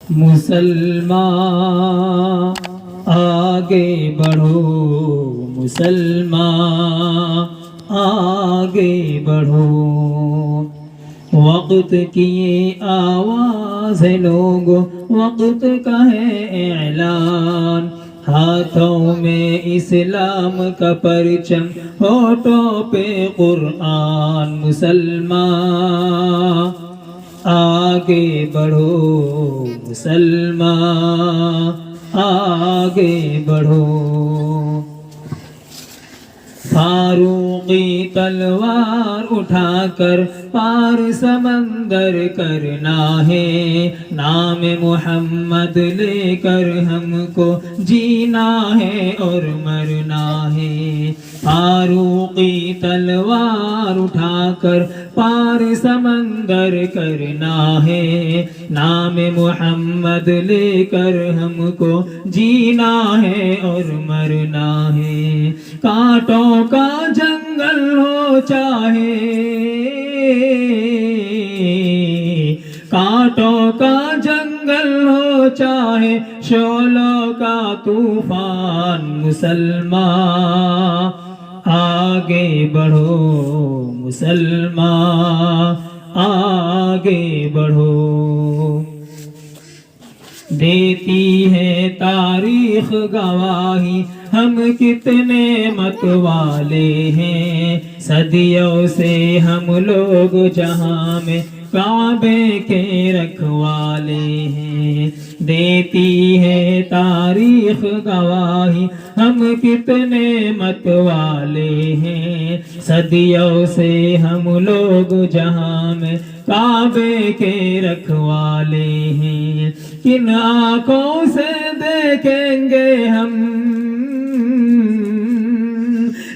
مسلمان آگے بڑھو، مسلمان آگے بڑھو، وقت کی یہ آواز ہے لوگو، وقت کا ہے اعلان، ہاتھوں میں اسلام کا پرچم، ہونٹوں پہ قرآن، مسلمان آگے بڑھو، مسلمان آگے بڑھو، فاروقی تلوار اٹھا کر پار سمندر کرنا ہے، نام محمد لے کر ہم کو جینا ہے اور مرنا ہے، فاروقی تلوار اٹھا کر پار سمندر کرنا ہے، نام محمد لے کر ہم کو جینا ہے اور مرنا ہے، کانٹوں کا جنگل ہو چاہے، کانٹوں کا جنگل ہو چاہے، شعلوں کا طوفان، مسلمان آگے بڑھو، مسلمان آگے بڑھو، دیتی ہے تاریخ گواہی ہم کتنے متوالے ہیں، صدیوں سے ہم لوگ جہاں میں کعبے کے رکھوالے ہیں، دیتی ہے تاریخ گواہی ہم کتنے متوالے ہیں، صدیوں سے ہم لوگ جہاں میں کعبے کے رکھوالے ہیں، کن آنکھوں سے دیکھیں گے ہم،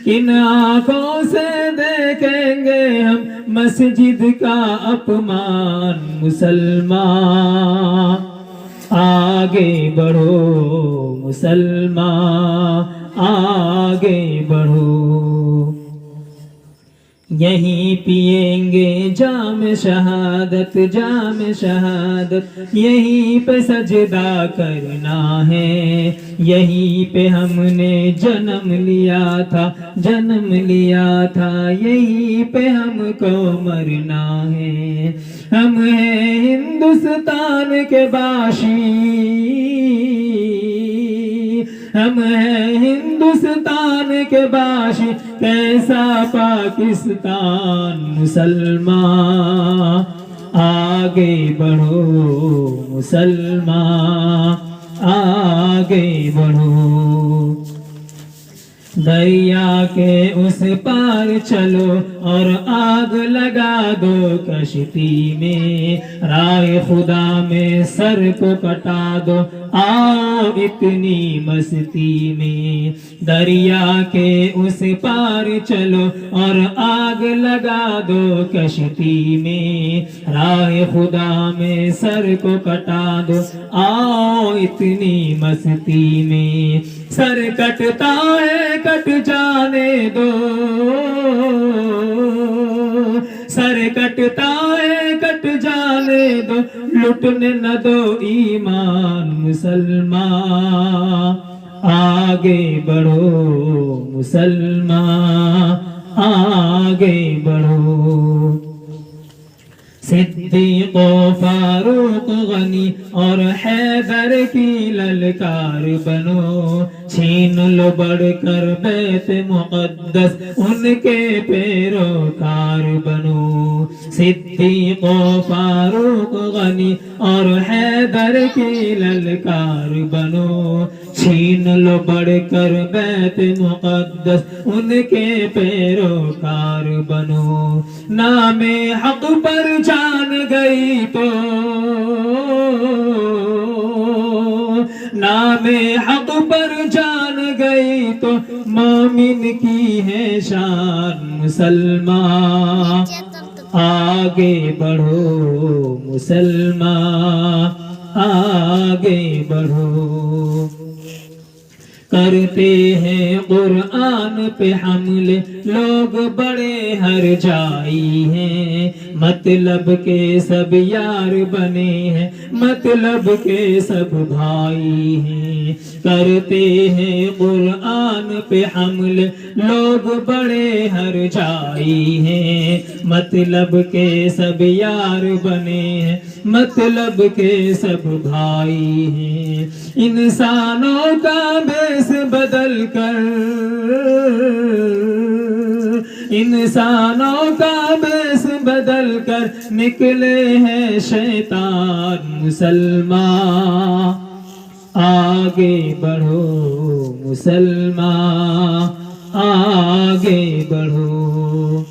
کن آنکھوں سے دیکھیں گے ہم مسجد کا اپمان، مسلمان آگے بڑھو، مسلمان آگے بڑھو، یہیں پیئیں گے جام شہادت، جام شہادت یہیں پہ سجدہ کرنا ہے، یہیں پہ ہم نے جنم لیا تھا، جنم لیا تھا، یہیں پہ ہم کو مرنا ہے، ہم ہیں ہندوستان کے باشی، ہم ہیں ہندوستان کے باشی، کیسا پاکستان، مسلمان آگے بڑھو، مسلمان آگے بڑھو، دریا کے اس پار چلو اور آگ لگا دو کشتی میں، راہ خدا میں سر کو کٹا دو، آؤ اتنی مستی میں، دریا کے اس پار چلو اور آگ لگا دو کشتی میں، راہ خدا میں سر کو کٹا دو، آؤ اتنی مستی میں، سر کٹتا ہے کٹ جانے دو، سر کٹتا ہے کٹ جانے دو، لٹنے نہ دو ایمان، مسلمان آگے بڑھو، مسلمان آگے بڑھو، صدیق و فاروق غنی اور حیدر کی للکار بنو، چھین لو بڑھ کر بیت مقدس، ان کے پیروکار بنو، صدیق و فاروق غنی اور حیدر کی للکار بنو، چھین لو بڑھ کر بیت مقدس، ان کے پیروکار بنو، نام حق پر جان گئی تو، نام حق پر جان گئی تو، مومن کی ہے شان، مسلمان آگے بڑھو، مسلمان آگے بڑھو، کرتے ہیں قرآن پہ حملے لوگ بڑے ہر جائی ہیں، مطلب کے سب یار بنے ہیں، مطلب کے سب بھائی ہیں، کرتے ہیں قرآن پہ حملے لوگ بڑے ہر جائی ہیں، مطلب کے سب یار بنے ہیں، مطلب کے سب بھائی ہیں، انسانوں کا بیس بدل کر، انسانوں کا بیس بدل کر نکلے ہیں شیطان مسلمان، آگے بڑھو مسلمان، آگے بڑھو،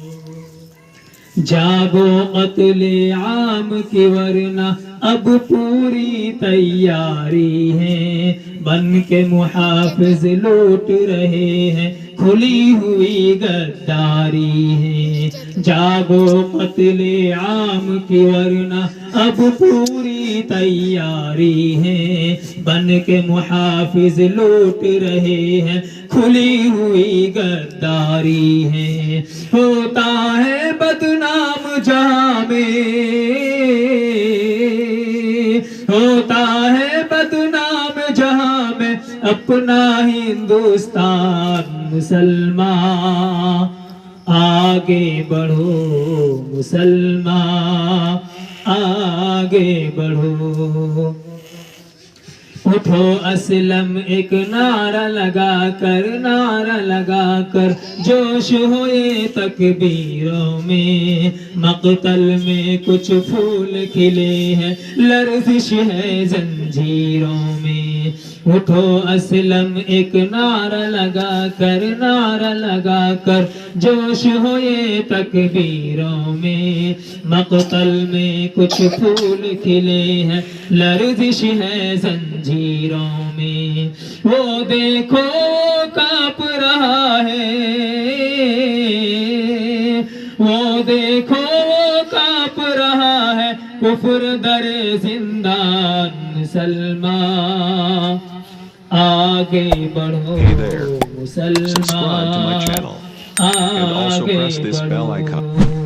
جاگو قتل عام کی ورنہ اب پوری تیاری ہے، بن کے محافظ لوٹ رہے ہیں، کھلی ہوئی غداری ہے، جاگو قتل عام کی ورنہ اب پوری تیاری ہے، بن کے محافظ لوٹ رہے ہیں، کھلی ہوئی غداری ہے، ہوتا ہے بدنام جہاں میں، ہوتا ہے بدنام جہاں میں اپنا ہندوستان مسلمان، آگے بڑھو مسلمان، آگے بڑھو، اٹھو اسلم ایک نعرہ لگا کر، نعرہ لگا کر، جوش ہوئے تکبیروں میں، مقتل میں کچھ پھول کھلے ہیں، لرزش ہے زنجیروں میں، اٹھو اسلم ایک نعرہ لگا کر، نعرہ لگا کر، جوش ہوئے تکبیروں میں، مقتل میں کچھ پھول کھلے ہیں، لرزش ہے زنجیروں میں، وہ دیکھو کانپ رہا ہے، وہ دیکھو کانپ رہا ہے، کفر در زندان مسلمان، آگے بڑھو Subscribe to my مسلمان، channel and also آگے press this bell icon. بڑھو۔